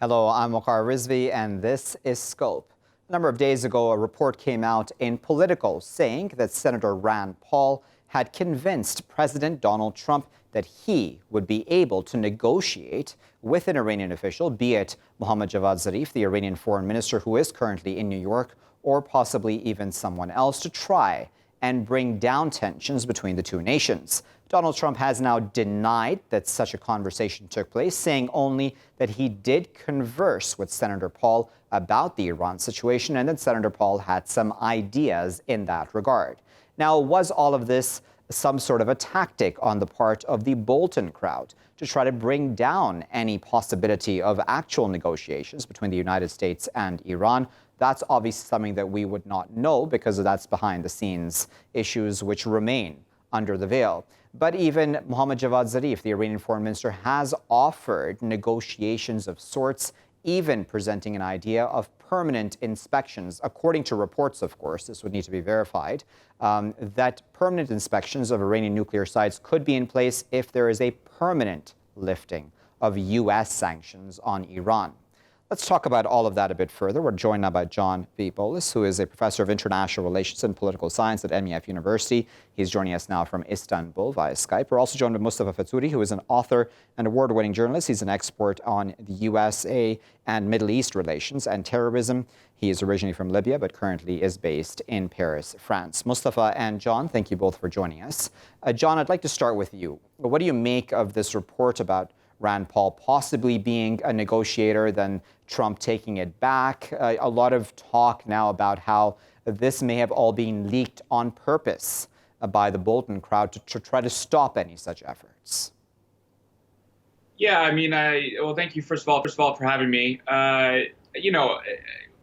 Hello, I'm Waqar Rizvi, and this is Scope. A number of days ago, a report came out in Politico saying that Senator Rand Paul had convinced President Donald Trump that he would be able to negotiate with an Iranian official, be it Mohammad Javad Zarif, the Iranian foreign minister who is currently in New York, or possibly even someone else, to try and bring down tensions between the two nations. Donald Trump has now denied that such a conversation took place, saying only that he did converse with Senator Paul about the Iran situation and that Senator Paul had some ideas in that regard. Now, was all of this some sort of a tactic on the part of the Bolton crowd to try to bring down any possibility of actual negotiations between the United States and Iran? That's obviously something that we would not know because that's behind the scenes issues which remain under the veil. But even Mohammad Javad Zarif, the Iranian foreign minister, has offered negotiations of sorts, even presenting an idea of permanent inspections. According to reports, of course, this would need to be verified, that permanent inspections of Iranian nuclear sites could be in place if there is a permanent lifting of U.S. sanctions on Iran. Let's talk about all of that a bit further. We're joined now by John V. Bowlus, who is a professor of international relations and political science at MEF University. He's joining us now from Istanbul via Skype. We're also joined by Mustafa Fetouri, who is an author and award-winning journalist. He's an expert on the USA and Middle East relations and terrorism. He is originally from Libya, but currently is based in Paris, France. Mustafa and John, thank you both for joining us. John, I'd like to start with you. What do you make of this report about Rand Paul possibly being a negotiator, then Trump taking it back? A lot of talk now about how this may have all been leaked on purpose by the Bolton crowd to try to stop any such efforts. Yeah, I mean, well, thank you first of all for having me.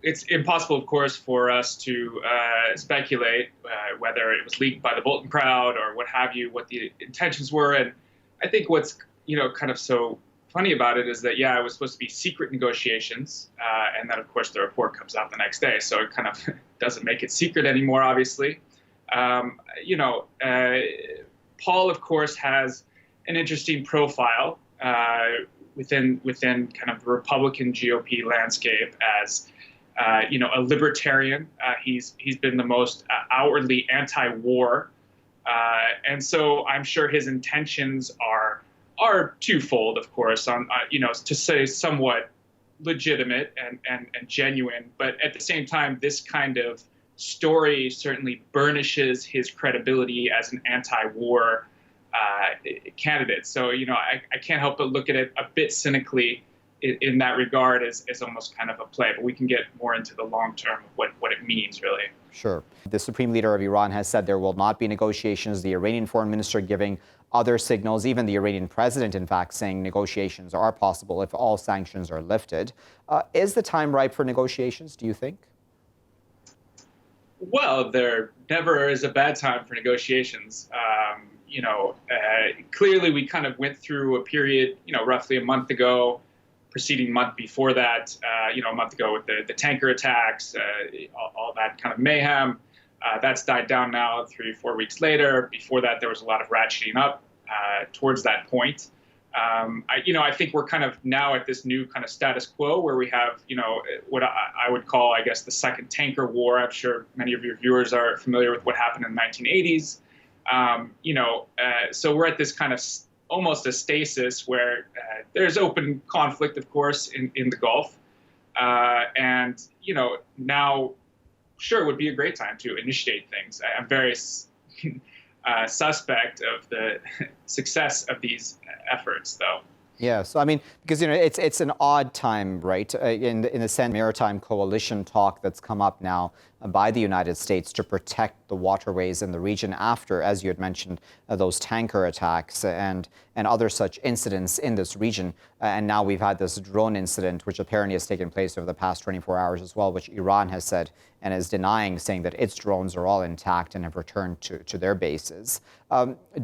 It's impossible, of course, for us to speculate whether it was leaked by the Bolton crowd or what have you, what the intentions were. And I think what's kind of so funny about it is that, yeah, it was supposed to be secret negotiations. And then, of course, the report comes out the next day. So it kind of doesn't make it secret anymore, obviously. Paul, of course, has an interesting profile within kind of the Republican GOP landscape as, a libertarian. He's been the most outwardly anti-war. And so I'm sure his intentions are twofold, of course, on to say somewhat legitimate and genuine, but at the same time, this kind of story certainly burnishes his credibility as an anti-war candidate. So I can't help but look at it a bit cynically in that regard as almost kind of a play, but we can get more into the long term of what it means, really. Sure. The Supreme Leader of Iran has said there will not be negotiations. The Iranian foreign minister giving other signals, even the Iranian president, in fact, saying negotiations are possible if all sanctions are lifted. Is the time ripe for negotiations, do you think? Well, there never is a bad time for negotiations. Clearly we kind of went through a period, roughly a month ago, preceding month before that, a month ago with the tanker attacks, all that kind of mayhem. That's died down now 3 or 4 weeks later. Before that, there was a lot of ratcheting up towards that point. I think we're kind of now at this new kind of status quo where we have, what I would call, I guess, the second tanker war. I'm sure many of your viewers are familiar with what happened in the 1980s. So we're at this kind of almost a stasis where there's open conflict, of course, in the Gulf. And now, sure, it would be a great time to initiate things. I'm very suspect of the success of these efforts, though. Yeah, so I mean, because it's an odd time, right? In the sense, maritime coalition talk that's come up now by the United States to protect the waterways in the region after, as you had mentioned, those tanker attacks and other such incidents in this region. And now we've had this drone incident, which apparently has taken place over the past 24 hours as well, which Iran has said and is denying, saying that its drones are all intact and have returned to their bases.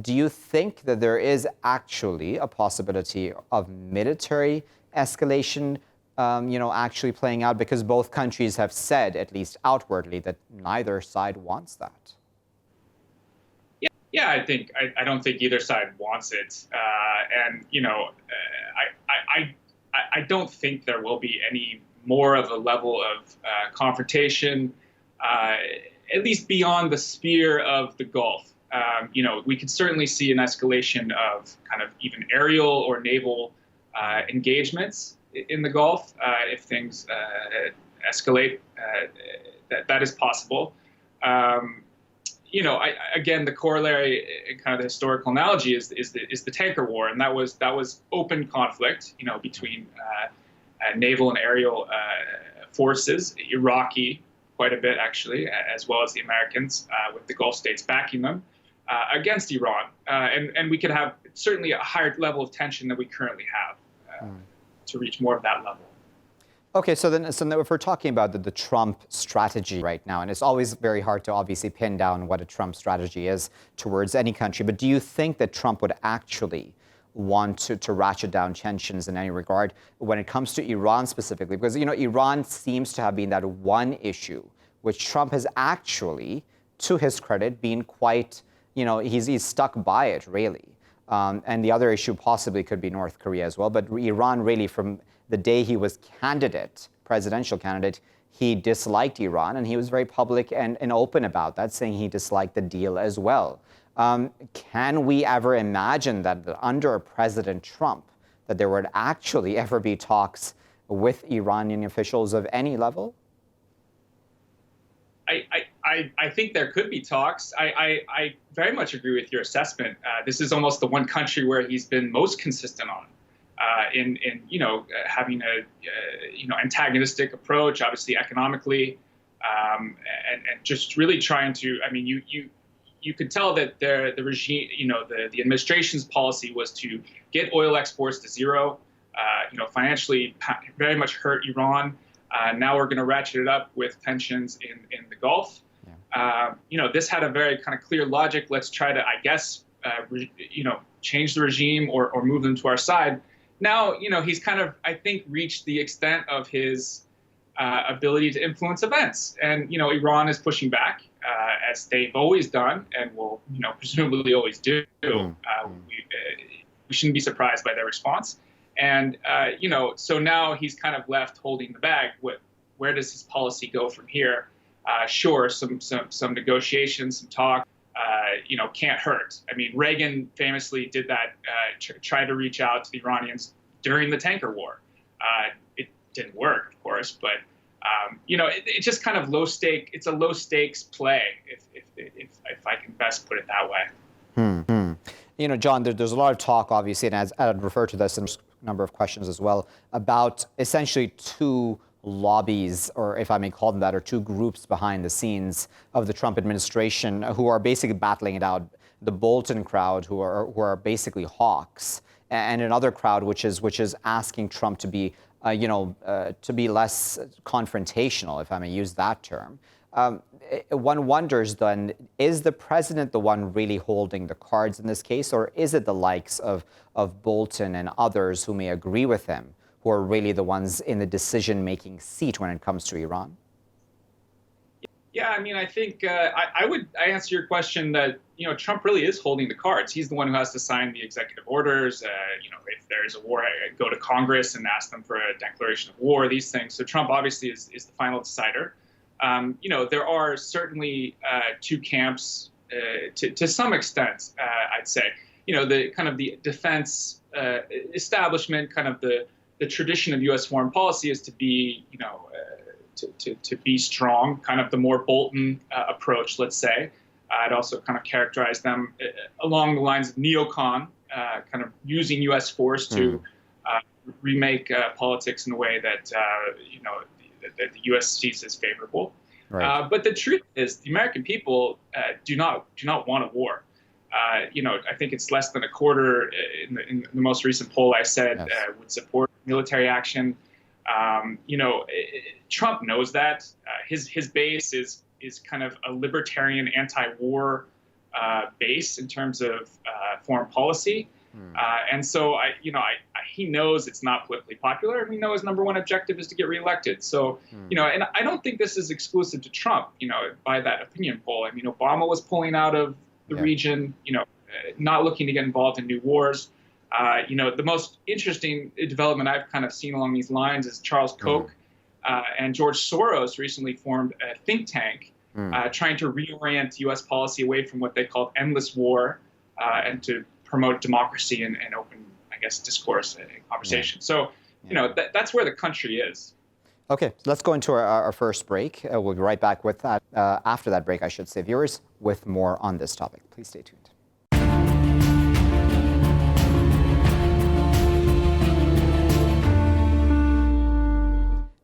Do you think that there is actually a possibility of military escalation actually playing out, because both countries have said, at least outwardly, that neither side wants that? Yeah, I don't think either side wants it. I I don't think there will be any more of a level of confrontation, at least beyond the sphere of the Gulf. We could certainly see an escalation of kind of even aerial or naval engagements in the Gulf if things escalate. That is possible. Again, the corollary, kind of the historical analogy, is the tanker war, and that was open conflict, between naval and aerial forces, Iraqi quite a bit actually, as well as the Americans, with the Gulf states backing them against Iran, and we could have certainly a higher level of tension than we currently have to reach more of that level. Okay, so then if we're talking about the Trump strategy right now, and it's always very hard to obviously pin down what a Trump strategy is towards any country, but do you think that Trump would actually want to ratchet down tensions in any regard when it comes to Iran specifically? Because, Iran seems to have been that one issue which Trump has actually, to his credit, been quite, he's stuck by it, really. And the other issue possibly could be North Korea as well, but Iran really, from the day he was presidential candidate, he disliked Iran, and he was very public and open about that, saying he disliked the deal as well. Can we ever imagine that under President Trump, that there would actually ever be talks with Iranian officials of any level? I think there could be talks. I very much agree with your assessment. This is almost the one country where he's been most consistent on. In having a antagonistic approach, obviously economically, and just really trying to. I mean, you could tell that the regime, the administration's policy was to get oil exports to zero, financially very much hurt Iran. Now we're going to ratchet it up with tensions in the Gulf. Yeah. This had a very kind of clear logic. Let's try to, I guess, change the regime or move them to our side. Now, he's kind of, I think, reached the extent of his ability to influence events. And, Iran is pushing back, as they've always done and will, presumably always do. We shouldn't be surprised by their response. And, so now he's kind of left holding the bag. Where does his policy go from here? Sure, some negotiations, some talk. Can't hurt. I mean, Reagan famously did that, tried to reach out to the Iranians during the tanker war. It didn't work, of course, but, it's just kind of it's a low stakes play, if I can best put it that way. John, there's a lot of talk, obviously, and as I'd refer to this in a number of questions as well, about essentially two lobbies, or if I may call them that, or two groups behind the scenes of the Trump administration who are basically battling it out. The Bolton crowd, who are basically hawks, and another crowd which is asking Trump to be to be less confrontational, if I may use that term. One wonders then, is the president the one really holding the cards in this case, or is it the likes of Bolton and others who may agree with him who are really the ones in the decision-making seat when it comes to Iran? Yeah, I mean, I think I answer your question that, Trump really is holding the cards. He's the one who has to sign the executive orders. If there's a war, go to Congress and ask them for a declaration of war, these things. So Trump obviously is the final decider. There are certainly two camps to some extent, I'd say. The kind of the defense establishment, kind of the tradition of U.S. foreign policy is to be, to be strong, kind of the more Bolton approach, let's say. I'd also kind of characterize them along the lines of neocon, kind of using U.S. force to remake politics in a way that, that the U.S. sees as favorable. Right. But the truth is, the American people do not want a war. I think it's less than a quarter in the most recent poll I said would support military action. Trump knows that. His base is kind of a libertarian anti-war base in terms of foreign policy. And so he knows it's not politically popular, and we know his number one objective is to get reelected. So, and I don't think this is exclusive to Trump, by that opinion poll. I mean, Obama was pulling out of the region, not looking to get involved in new wars. The most interesting development I've kind of seen along these lines is Charles Koch and George Soros recently formed a think tank trying to reorient U.S. policy away from what they called endless war and to promote democracy and open, I guess, discourse and conversation. So, that's where the country is. Okay, so let's go into our first break. We'll be right back with that, after that break, I should say, viewers, with more on this topic. Please stay tuned.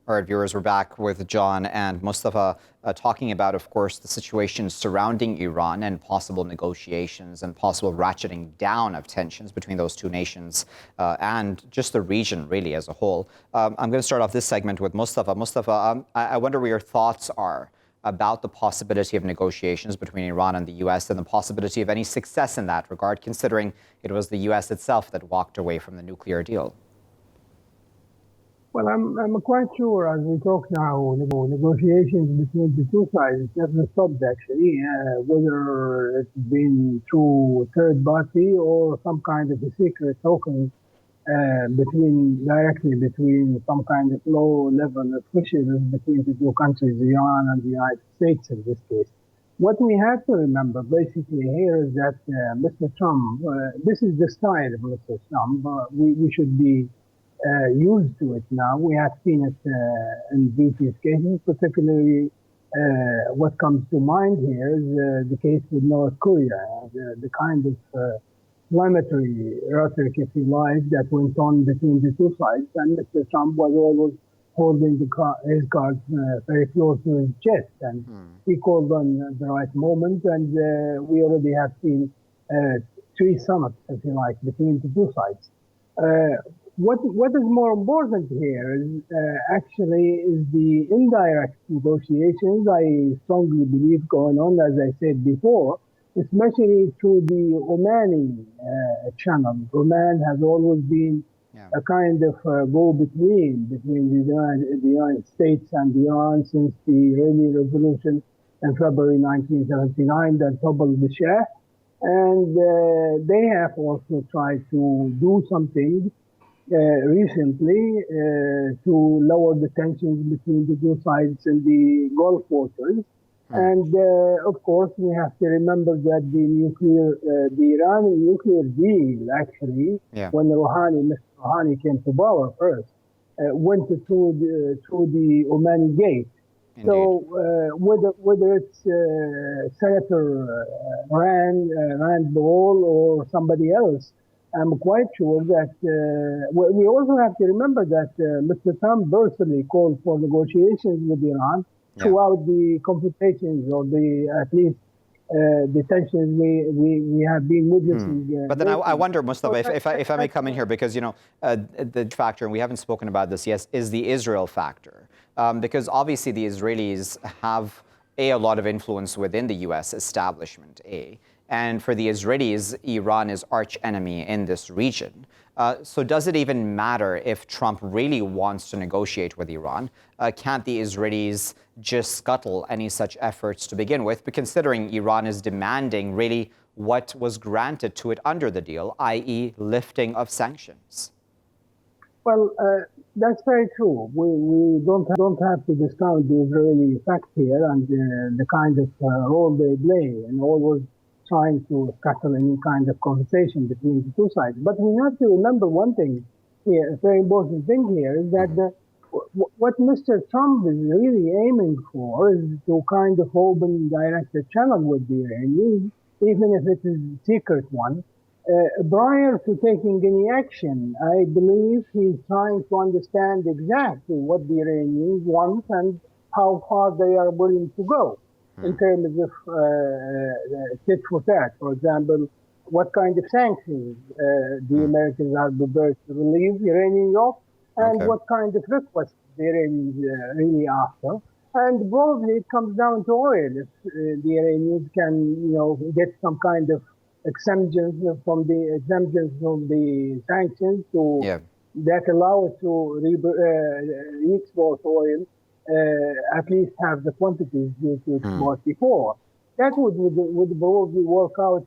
All right, viewers, we're back with John and Mustafa talking about, of course, the situation surrounding Iran and possible negotiations and possible ratcheting down of tensions between those two nations and just the region really as a whole. I'm going to start off this segment with Mustafa. Mustafa, I wonder what your thoughts are about the possibility of negotiations between Iran and the U.S. and the possibility of any success in that regard, considering it was the U.S. itself that walked away from the nuclear deal. Well, I'm quite sure as we talk now, negotiations between the two sides never stopped actually, whether it's been through a third party or some kind of a secret talking directly between some kind of low-level officials between the two countries, Iran and the United States in this case. What we have to remember basically here is that Mr. Trump, this is the style of Mr. Trump. We should be used to it now. We have seen it in previous cases, particularly what comes to mind here is the case with North Korea, the kind of inflammatory rhetoric, if you like, that went on between the two sides. And Mr. Trump was always holding his cards very close to his chest. And he called on the right moment. And we already have seen 3 summits, if you like, between the two sides. What is more important here is actually the indirect negotiations I strongly believe going on, as I said before, especially through the Omani channel. Oman has always been a kind of go-between between the United States and Iran since the early revolution in February 1979 that toppled the Shah. And they have also tried to do something recently to lower the tensions between the two sides in the Gulf waters. And of course, we have to remember that the Iranian nuclear deal, actually, when Mr. Rouhani came to power first, went through the Omani gate. Indeed. So whether it's Senator Rand Paul or somebody else, I'm quite sure that we also have to remember that Mr. Trump personally called for negotiations with Iran throughout the confrontations or at least the tensions we have been witnessing. But then I wonder, Mustafa, if I may come in here, because the factor, and we haven't spoken about this yet, is the Israel factor, because obviously the Israelis have a lot of influence within the U.S. establishment. And for the Israelis, Iran is arch enemy in this region. So does it even matter if Trump really wants to negotiate with Iran? Can't the Israelis just scuttle any such efforts to begin with? But considering Iran is demanding really what was granted to it under the deal, i.e. lifting of sanctions. Well, that's very true. We don't have to discount the Israeli fact here and the kind of role they play and always trying to scuttle any kind of conversation between the two sides. But we have to remember one thing here, a very important thing here, is that what Mr. Trump is really aiming for is to kind of open direct a channel with the Iranians, even if it is a secret one. Prior to taking any action, I believe he's trying to understand exactly what the Iranians want and how far they are willing to go in terms of tit for tat. For example, what kind of sanctions the Americans are prepared to relieve the Iranians of, and what kind of requests the Iranians really after. And probably it comes down to oil. If the Iranians can, get some kind of exemptions from the sanctions that allow it to export oil. At least have the quantities to export before. That would probably work out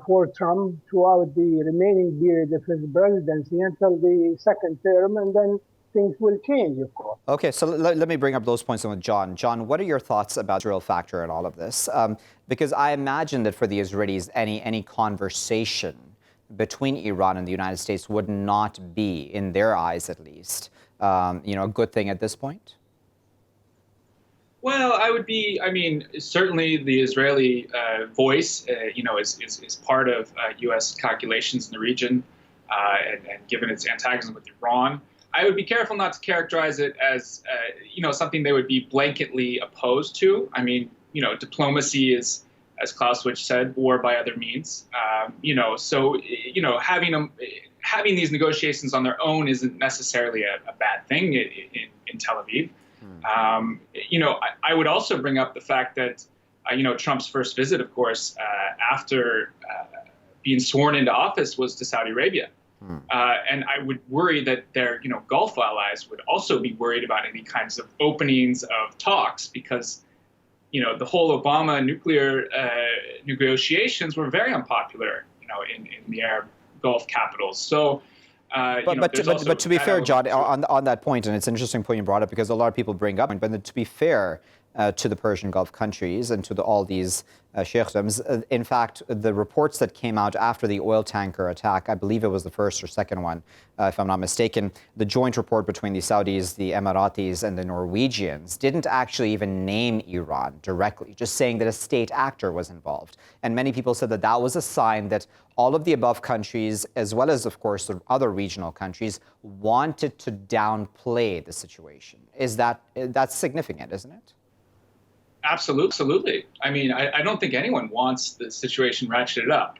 for Trump throughout the remaining period of his presidency until the second term, and then things will change, of course. Okay, so let me bring up those points with John. John, what are your thoughts about the Israel factor in all of this? Because I imagine that for the Israelis, any conversation between Iran and the United States would not be, in their eyes at least, a good thing at this point? Well, I mean, certainly the Israeli voice, is part of U.S. calculations in the region, and given its antagonism with Iran, I would be careful not to characterize it as, something they would be blanketly opposed to. I mean, diplomacy is, as Clausewitz said, war by other means. Having these negotiations on their own isn't necessarily a bad thing in Tel Aviv. I would also bring up the fact that, Trump's first visit, of course, after being sworn into office was to Saudi Arabia. And I would worry that their, Gulf allies would also be worried about any kinds of openings of talks because, the whole Obama nuclear negotiations were very unpopular, in the Arab Gulf capitals. So, but to be fair, John, on that point, and it's an interesting point you brought up because a lot of people bring up, but to be fair to the Persian Gulf countries and to all these sheikhdoms, in fact, the reports that came out after the oil tanker attack, I believe it was the first or second one, if I'm not mistaken, the joint report between the Saudis, the Emiratis, and the Norwegians didn't actually even name Iran directly, just saying that a state actor was involved. And many people said that that was a sign that all of the above countries, as well as, of course, the other regional countries, wanted to downplay the situation. That's significant, isn't it? Absolutely. I mean, I don't think anyone wants the situation ratcheted up.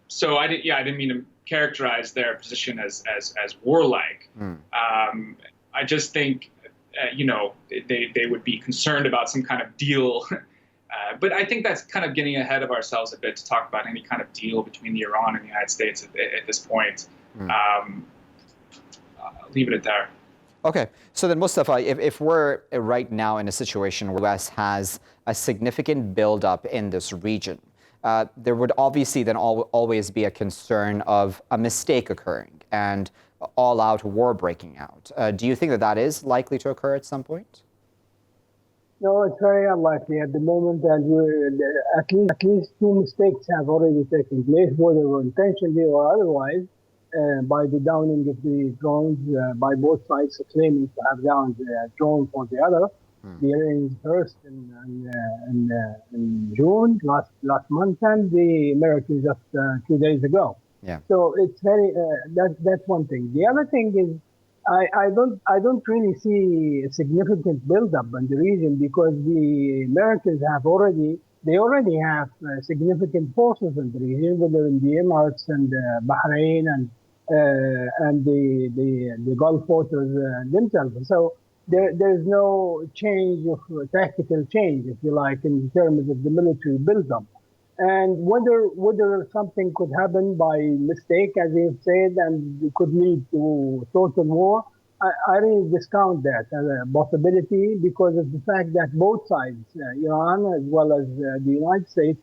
So I didn't mean to characterize their position as warlike. I just think, they would be concerned about some kind of deal. But I think that's kind of getting ahead of ourselves a bit to talk about any kind of deal between Iran and the United States at this point. I'll leave it at there. Okay, so then Mustafa, if we're right now in a situation where the U.S. has a significant buildup in this region, there would obviously then always be a concern of a mistake occurring and all-out war breaking out. Do you think that is likely to occur at some point? No, it's very unlikely at the moment, and at least two mistakes have already taken place, whether intentionally or otherwise. By the downing of the drones by both sides claiming to have downed the drone for the other. The Iranians first in June last month, and the Americans just 2 days ago. Yeah. So it's very that's one thing. The other thing is I don't really see a significant buildup in the region because the Americans already have significant forces in the region, whether in the Emirates and Bahrain and the Gulf waters themselves. So there's no tactical change, if you like, in terms of the military buildup. And whether something could happen by mistake, as you've said, and it could lead to total war, I really discount that as a possibility because of the fact that both sides, Iran as well as the United States,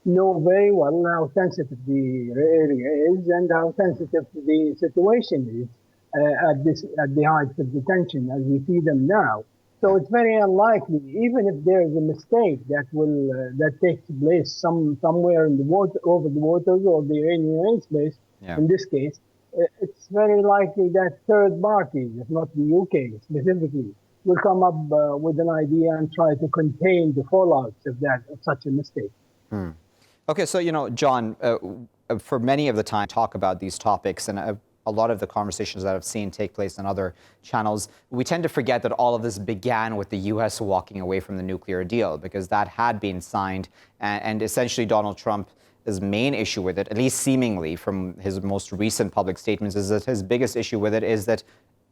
know very well how sensitive the area is and how sensitive the situation is at the height of the tension as we see them now. So it's very unlikely, even if there is a mistake that takes place somewhere in the water, over the waters or the Iranian airspace. Yeah. In this case, it's very likely that third parties, if not the UK specifically, will come up with an idea and try to contain the fallouts of such a mistake. Okay, so John, for many of the time, talk about these topics and a lot of the conversations that I've seen take place on other channels, we tend to forget that all of this began with the U.S. walking away from the nuclear deal because that had been signed, and essentially Donald Trump's main issue with it, at least seemingly from his most recent public statements, is that his biggest issue with it is that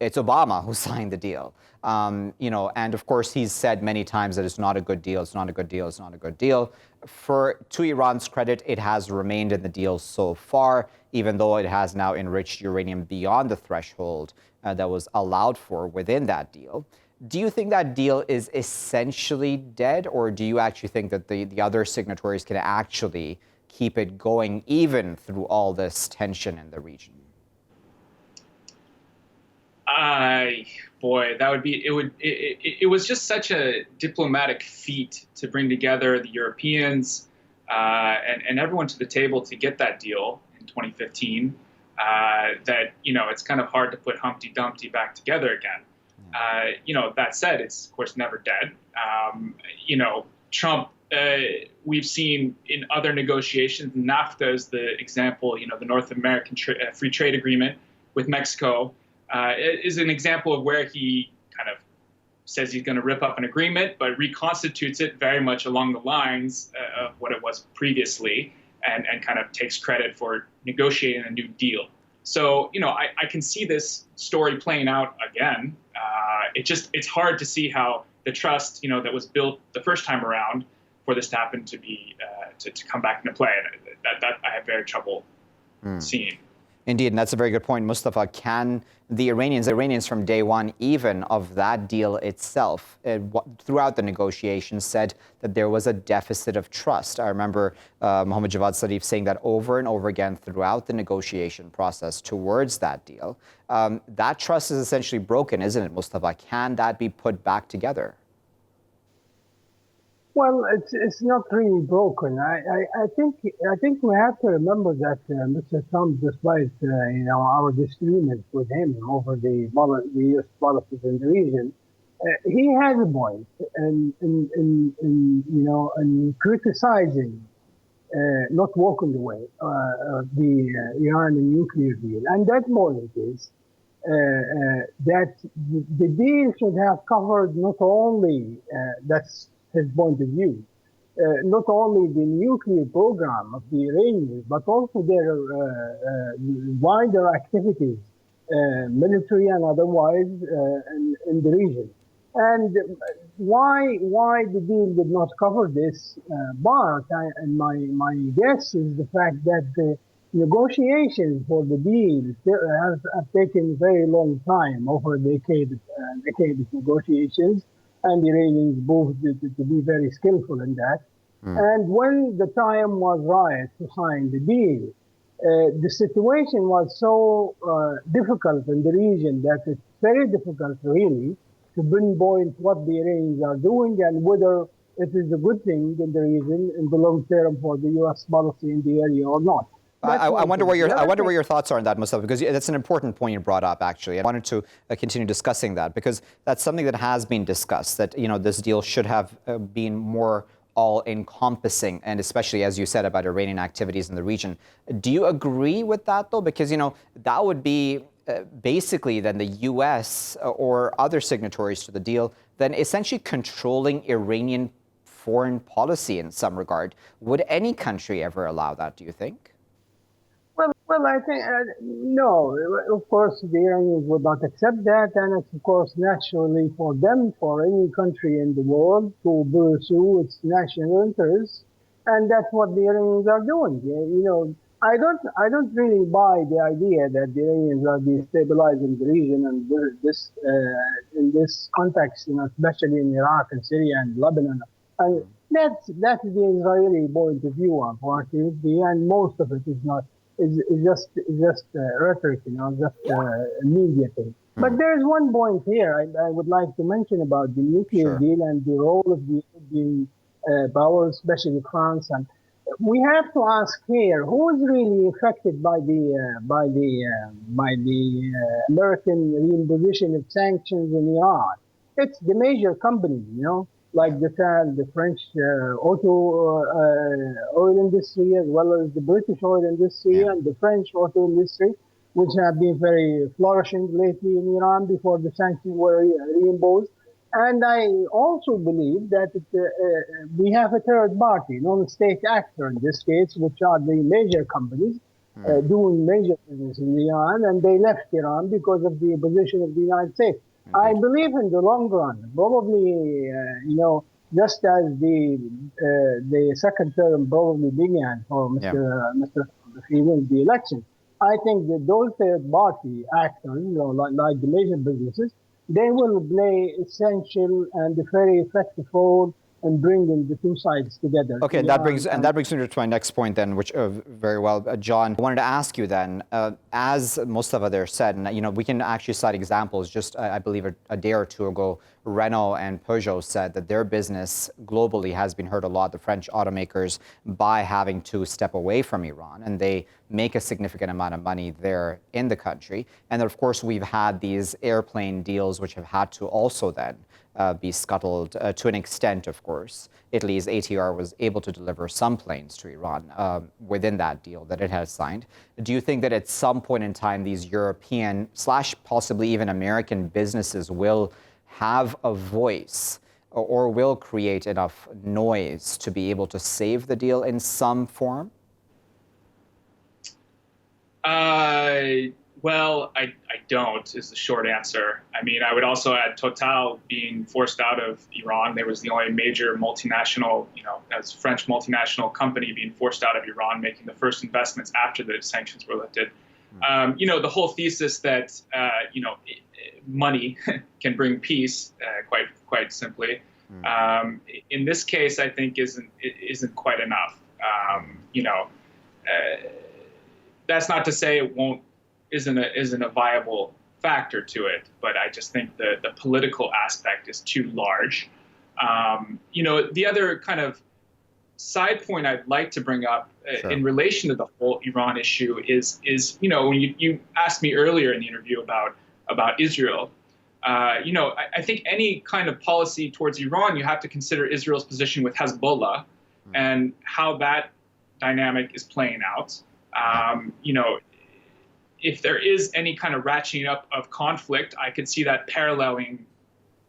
it's Obama who signed the deal. And of course, he's said many times that it's not a good deal, it's not a good deal, it's not a good deal. To Iran's credit, it has remained in the deal so far, even though it has now enriched uranium beyond the threshold that was allowed for within that deal. Do you think that deal is essentially dead, or do you actually think that the other signatories can actually keep it going even through all this tension in the region? Boy, that would be, it was just such a diplomatic feat to bring together the Europeans and everyone to the table to get that deal in 2015, that, it's kind of hard to put Humpty Dumpty back together again. That said, it's of course never dead. Trump, we've seen in other negotiations, NAFTA is the example, the North American Free Trade Agreement with Mexico, is an example of where he kind of says he's going to rip up an agreement, but reconstitutes it very much along the lines of what it was previously, and kind of takes credit for negotiating a new deal. So, I can see this story playing out again. It's hard to see how the trust, that was built the first time around for this to happen to be, to come back into play. And that I have very trouble seeing. Indeed, and that's a very good point, Mustafa. Can the Iranians from day one, even of that deal itself, throughout the negotiations, said that there was a deficit of trust? I remember Mohammad Javad Zarif saying that over and over again throughout the negotiation process towards that deal. That trust is essentially broken, isn't it, Mustafa? Can that be put back together? Well, it's not really broken. I think we have to remember that Mr. Trump, despite our disagreement with him over the U.S. policies in the region, he has a point in criticizing, not walking away, the Iran nuclear deal, and that point is that the deal should have covered not only that's his point of view, not only the nuclear program of the Iranians, but also their wider activities, military and otherwise, in the region. And why the deal did not cover this part? And my guess is the fact that the negotiations for the deal have taken a very long time, over a decade of negotiations. And the Iranians proved to be very skillful in that. And when the time was right to sign the deal, the situation was so difficult in the region that it's very difficult, really, to pinpoint what the Iranians are doing and whether it is a good thing in the region in the long term for the U.S. policy in the area or not. I wonder where your thoughts are on that, Mustafa, because that's an important point you brought up, actually. I wanted to continue discussing that, because that's something that has been discussed, that this deal should have been more all-encompassing, and especially, as you said, about Iranian activities in the region. Do you agree with that, though? Because, that would be basically then the U.S. or other signatories to the deal then essentially controlling Iranian foreign policy in some regard. Would any country ever allow that, do you think? Well, I think, no, of course, the Iranians would not accept that, and it's, of course, naturally for them, for any country in the world, to pursue its national interests, and that's what the Iranians are doing. I don't really buy the idea that the Iranians are destabilizing the region, and in this context, especially in Iraq and Syria and Lebanon, and that's the Israeli point of view, unfortunately, and most of it is not. Is just rhetoric, just media thing. But there's one point here I would like to mention about the nuclear deal and the role of the European powers, especially France. And we have to ask here, who is really affected by the American reimposition of sanctions in Iran? It's the major companies, like the French oil industry, as well as the British oil industry and the French auto industry, which have been very flourishing lately in Iran before the sanctions were reimposed. And I also believe that we have a third party, non-state actor in this case, which are the major companies doing major business in Iran, and they left Iran because of the position of the United States. I believe in the long run, probably, just as the second term probably began for Mr. Trump if he wins the election, I think that those third-party actors, like the major businesses, they will play essential and a very effective role and bringing the two sides together. Okay, and that brings me to my next point then, which very well, John. I wanted to ask you then, as Mustafa there said, and we can actually cite examples. Just I believe a day or two ago, Renault and Peugeot said that their business globally has been hurt a lot, the French automakers, by having to step away from Iran, and they make a significant amount of money there in the country. And then, of course, we've had these airplane deals which have had to also then be scuttled to an extent, of course. Italy's ATR was able to deliver some planes to Iran within that deal that it has signed. Do you think that at some point in time, these European / possibly even American businesses will have a voice or will create enough noise to be able to save the deal in some form? Well, I don't, is the short answer. I mean, I would also add Total being forced out of Iran. There was the only major multinational, as French multinational company being forced out of Iran, making the first investments after the sanctions were lifted. The whole thesis that, money can bring peace, quite simply, in this case, I think isn't quite enough. That's not to say it isn't a viable factor to it, but I just think the political aspect is too large. The other kind of side point I'd like to bring up in relation to the whole Iran issue is when you asked me earlier in the interview about Israel, I think any kind of policy towards Iran, you have to consider Israel's position with Hezbollah and how that dynamic is playing out. If there is any kind of ratcheting up of conflict, I could see that paralleling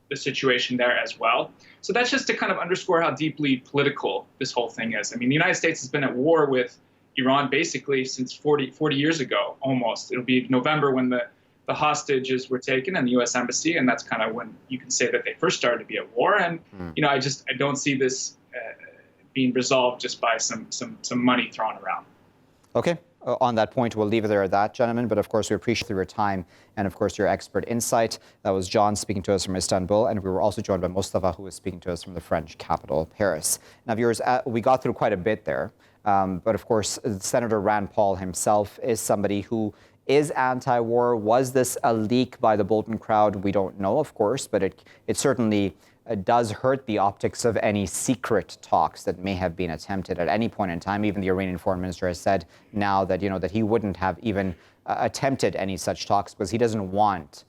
the situation there as well. So that's just to kind of underscore how deeply political this whole thing is. I mean, the United States has been at war with Iran basically since 40 years ago, almost. It'll be November when the hostages were taken in the U.S. Embassy, and that's kind of when you can say that they first started to be at war. And, I don't see this being resolved just by some money thrown around. Okay. On that point, we'll leave it there at that, gentlemen. But of course, we appreciate your time and, of course, your expert insight. That was John speaking to us from Istanbul. And we were also joined by Mustafa, who was speaking to us from the French capital, Paris. Now, viewers, we got through quite a bit there. But of course, Senator Rand Paul himself is somebody who is anti-war. Was this a leak by the Bolton crowd? We don't know, of course, but it certainly does hurt the optics of any secret talks that may have been attempted at any point in time. Even the Iranian foreign minister has said now that, that he wouldn't have even attempted any such talks because he doesn't want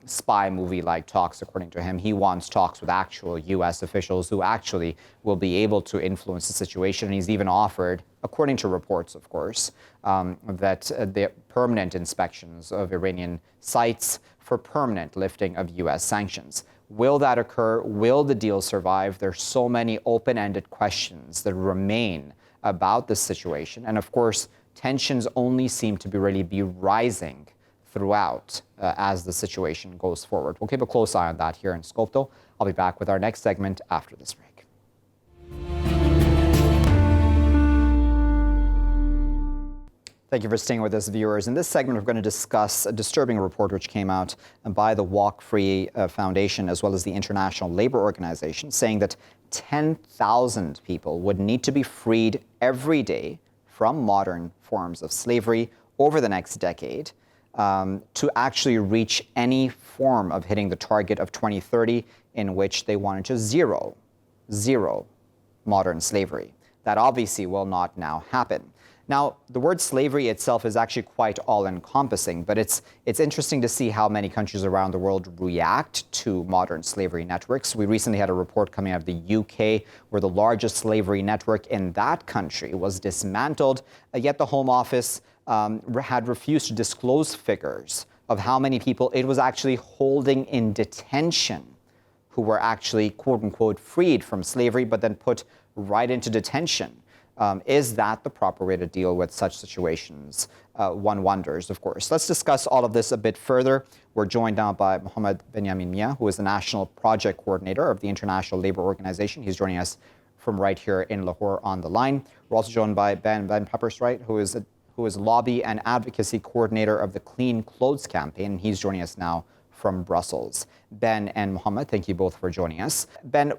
spy movie-like talks, according to him. He wants talks with actual U.S. officials who actually will be able to influence the situation. And he's even offered, according to reports, of course, that the permanent inspections of Iranian sites for permanent lifting of U.S. sanctions. Will that occur? Will the deal survive? There's so many open-ended questions that remain about this situation. And of course, tensions only seem to really be rising throughout as the situation goes forward. We'll keep a close eye on that here in Skopje. I'll be back with our next segment after this break. Thank you for staying with us, viewers. In this segment, we're going to discuss a disturbing report which came out by the Walk Free Foundation as well as the International Labour Organization, saying that 10,000 people would need to be freed every day from modern forms of slavery over the next decade to actually reach any form of hitting the target of 2030, in which they wanted to zero modern slavery. That obviously will not now happen. Now, the word slavery itself is actually quite all-encompassing, but it's interesting to see how many countries around the world react to modern slavery networks. We recently had a report coming out of the UK where the largest slavery network in that country was dismantled, yet the Home Office had refused to disclose figures of how many people it was actually holding in detention who were actually, quote-unquote, freed from slavery, but then put right into detention. Is that the proper way to deal with such situations? One wonders, of course. Let's discuss all of this a bit further. We're joined now by Benyameen Mian, who is the National Project Coordinator of the International Labour Organization. He's joining us from right here in Lahore on the line. We're also joined by Vanpeperstraete, who is Lobby and Advocacy Coordinator of the Clean Clothes Campaign. He's joining us now from Brussels. Ben and Mohammed, thank you both for joining us. Ben,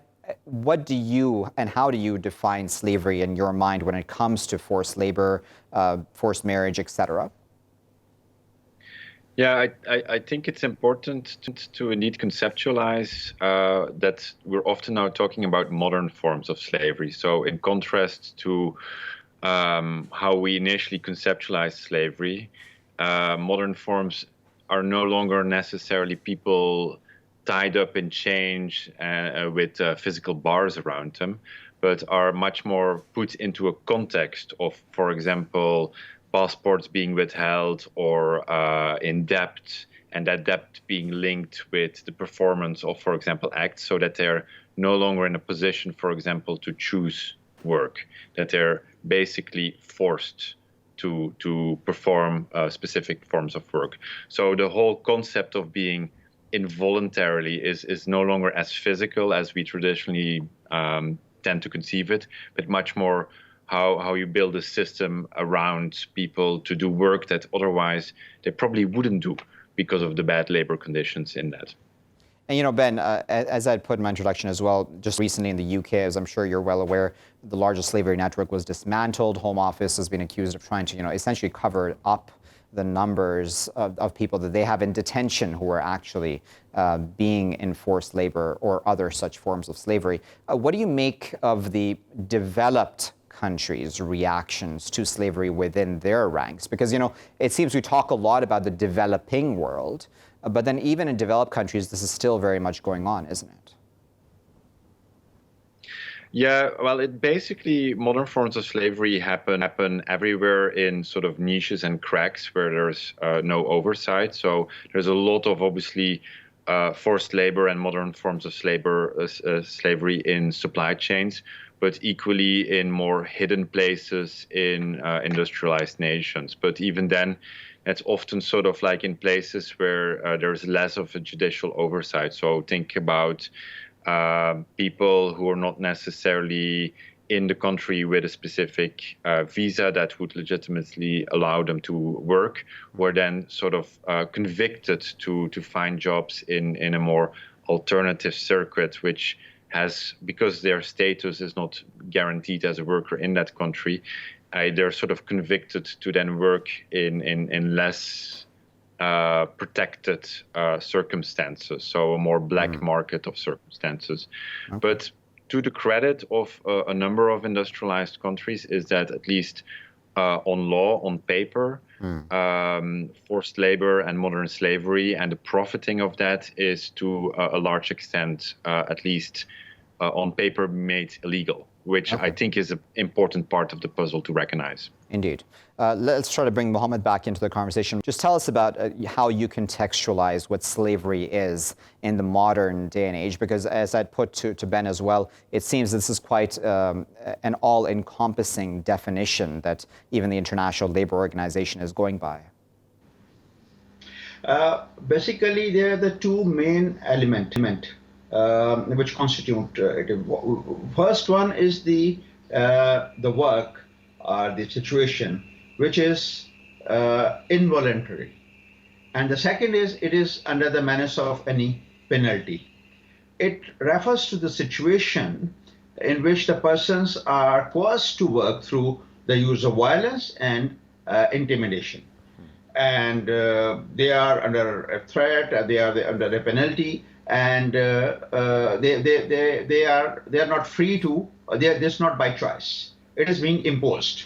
What do you and how do you define slavery in your mind when it comes to forced labor, forced marriage, etc.? Yeah, I think it's important to indeed conceptualize that we're often now talking about modern forms of slavery. So in contrast to how we initially conceptualized slavery, modern forms are no longer necessarily people tied up in chains with physical bars around them, but are much more put into a context of, for example, passports being withheld or in debt, and that debt being linked with the performance of, for example, acts, so that they're no longer in a position, for example, to choose work, that they're basically forced to perform specific forms of work. So the whole concept of being involuntarily is no longer as physical as we traditionally tend to conceive it, but much more how you build a system around people to do work that otherwise they probably wouldn't do because of the bad labor conditions in that. And, you know, Ben, as I'd put in my introduction as well, just recently in the UK, as I'm sure you're well aware, the largest slavery network was dismantled. Home Office has been accused of trying to, essentially cover up the numbers of people that they have in detention who are actually being in forced labor or other such forms of slavery. What do you make of the developed countries' reactions to slavery within their ranks? Because, it seems we talk a lot about the developing world, but then even in developed countries, this is still very much going on, isn't it? Yeah, well, it basically, modern forms of slavery happen everywhere in sort of niches and cracks where there's no oversight. So there's a lot of, obviously, forced labor and modern forms of slavery in supply chains, but equally in more hidden places in industrialized nations. But even then, it's often sort of like in places where there's less of a judicial oversight. So think about people who are not necessarily in the country with a specific visa that would legitimately allow them to work, were then sort of convicted to find jobs in a more alternative circuit, which has, because their status is not guaranteed as a worker in that country, they're sort of convicted to then work in less protected circumstances, so a more black market of circumstances. Okay. But to the credit of a number of industrialized countries is that at least on law, on paper, forced labor and modern slavery and the profiting of that is to a large extent, at least on paper, made illegal, which I think is an important part of the puzzle to recognize. Indeed. Let's try to bring Mohammed back into the conversation. Just tell us about how you contextualize what slavery is in the modern day and age, because as I'd put to Ben as well, it seems this is quite an all-encompassing definition that even the International Labour Organization is going by. Basically, there are the two main elements which constitute it. First one is the work or the situation which is involuntary, and the second is it is under the menace of any penalty. It refers to the situation in which the persons are coerced to work through the use of violence and intimidation, and they are under a threat, they are under a penalty, and they are not free to. This not by choice. It is being imposed.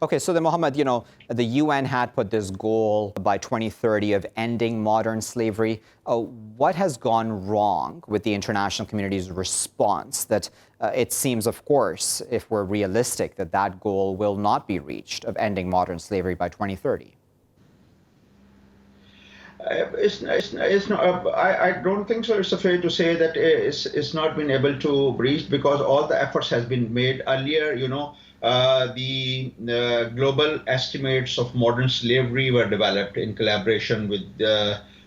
Okay, so then, Mohammed, the UN had put this goal by 2030 of ending modern slavery. What has gone wrong with the international community's response that it seems, of course, if we're realistic, that goal will not be reached of ending modern slavery by 2030? It's not, I don't think so. It's fair to say that it's not been able to reach because all the efforts has been made earlier. The global estimates of modern slavery were developed in collaboration with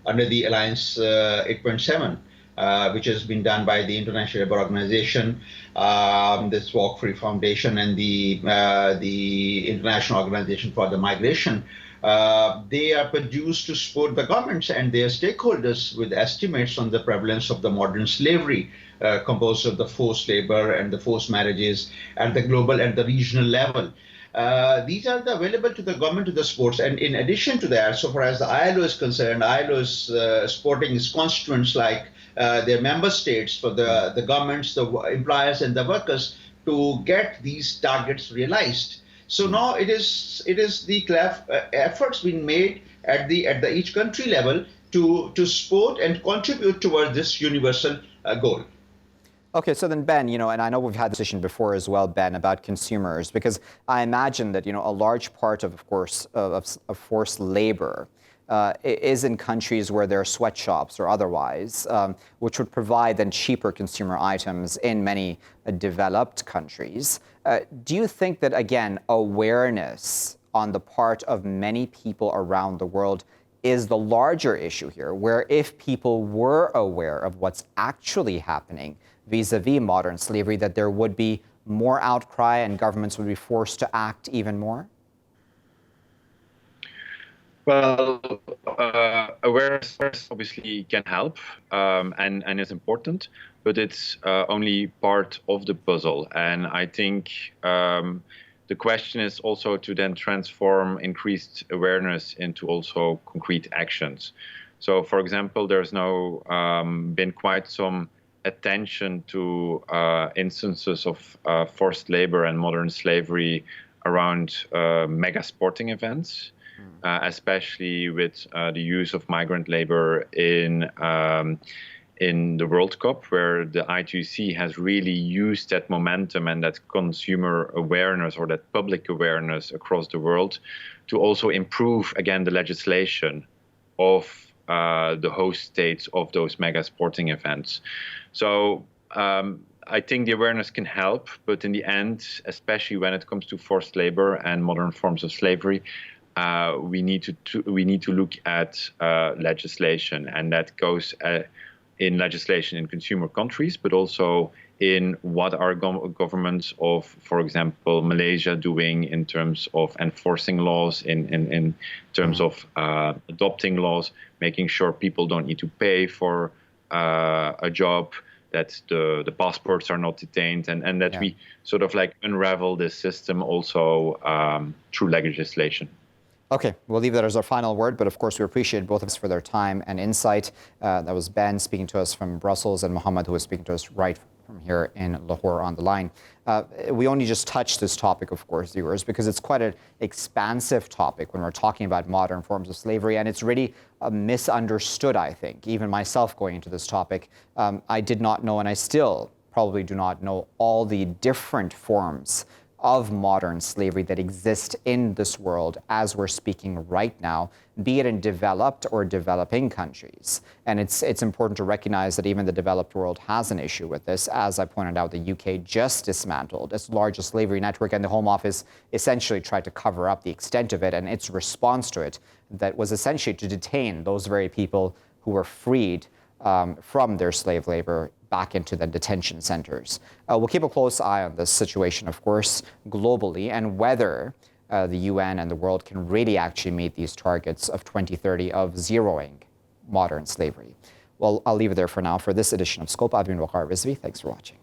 under the Alliance 8.7, which has been done by the International Labour Organization, this Walk Free Foundation, and the International Organization for the Migration. They are produced to support the governments and their stakeholders with estimates on the prevalence of the modern slavery, composed of the forced labor and the forced marriages at the global and the regional level. These are available to the government, to the sports. And in addition to that, so far as the ILO is concerned, ILO is supporting its constituents like their member states for the governments, the employers and the workers to get these targets realized. So now it is the efforts being made at the each country level to support and contribute towards this universal goal. Okay, so then Ben, and I know we've had this discussion before as well, Ben, about consumers, because I imagine that, a large part of course, of forced labor is in countries where there are sweatshops or otherwise, which would provide then cheaper consumer items in many developed countries. Do you think that, again, awareness on the part of many people around the world is the larger issue here, where if people were aware of what's actually happening vis-a-vis modern slavery, that there would be more outcry and governments would be forced to act even more? Well, awareness obviously can help and is important, but it's only part of the puzzle. And I think the question is also to then transform increased awareness into also concrete actions. So, for example, there's now been quite some attention to instances of forced labor and modern slavery around mega sporting events. Especially with the use of migrant labor in the World Cup, where the I2C has really used that momentum and that consumer awareness or that public awareness across the world to also improve, again, the legislation of the host states of those mega sporting events. So I think the awareness can help, but in the end, especially when it comes to forced labor and modern forms of slavery, we need to look at legislation, and that goes in legislation in consumer countries, but also in what are governments of, for example, Malaysia doing in terms of enforcing laws, in terms of adopting laws, making sure people don't need to pay for a job, that the passports are not detained, and that we sort of like unravel this system also through legislation. Okay, we'll leave that as our final word, but of course we appreciate both of us for their time and insight. That was Ben speaking to us from Brussels and Mohammed, who was speaking to us right from here in Lahore on the line. We only just touched this topic, of course, viewers, because it's quite an expansive topic when we're talking about modern forms of slavery, and it's really misunderstood, I think. Even myself going into this topic, I did not know, and I still probably do not know all the different forms of modern slavery that exist in this world as we're speaking right now, be it in developed or developing countries. And it's important to recognize that even the developed world has an issue with this. As I pointed out, the UK just dismantled its largest slavery network, and the Home Office essentially tried to cover up the extent of it, and its response to it that was essentially to detain those very people who were freed from their slave labor back into the detention centers. We'll keep a close eye on this situation, of course, globally, and whether the UN and the world can really actually meet these targets of 2030 of zeroing modern slavery. Well, I'll leave it there for now. For this edition of Scope, I've been Waqar Rizvi. Thanks for watching.